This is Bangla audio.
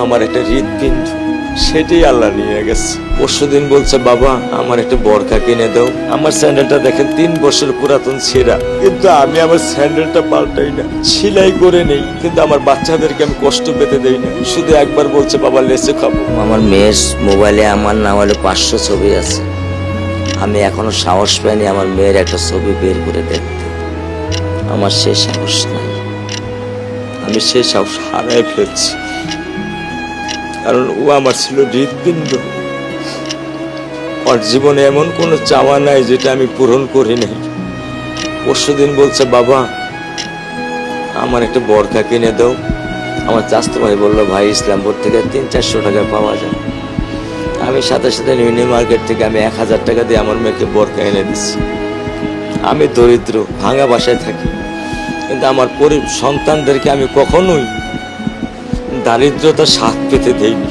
আমার একটা হৃৎপিণ্ড, সেটাই আল্লাহ নিয়ে গেছে। পরশুদিন বলছে, বাবা আমার একটা বরখা কিনে দাও। আমার স্যান্ডেলটা দেখেন 3 বছর পুরাতন ছেঁড়া, কিন্তু আমি আমার স্যান্ডেলটা পাল্টাই না, সেলাই করে নেই। কিন্তু আমার বাচ্চাদেরকে আমি কষ্ট পেতে দেই না। শুধু একবার বলছে, বাবা লেচে খাবো। আমার মেয়ের মোবাইলে আমার না হলে 500 ছবি আছে। আমি এখনো সাহস পাইনি আমার মেয়ের একটা ছবি বের করে দেখতে। আমার সে সাহস নাই। আমি সেই সাহস হারাই ফেলছি, কারণ ও আমার ছিল হৃৎপিণ্ড। ওর জীবনে এমন কোনো চাওয়া নাই যেটা আমি পূরণ করি নাই। পরশুদিন বলছে, বাবা আমার একটা বরখা কিনে দাও। আমার চাচাতো ভাই বললো, ভাই ইসলামপুর থেকে 300-400 টাকা পাওয়া যায়। আমি সাথে সাথে মিনি মার্কেট থেকে আমি 1000 টাকা দিয়ে আমার মেয়েকে বরখা এনে দিচ্ছি। আমি দরিদ্র, ভাঙা বাসায় থাকি, কিন্তু আমার সন্তানদেরকে আমি কখনোই দারিদ্রতার স্বাদ পেতে দেইনি।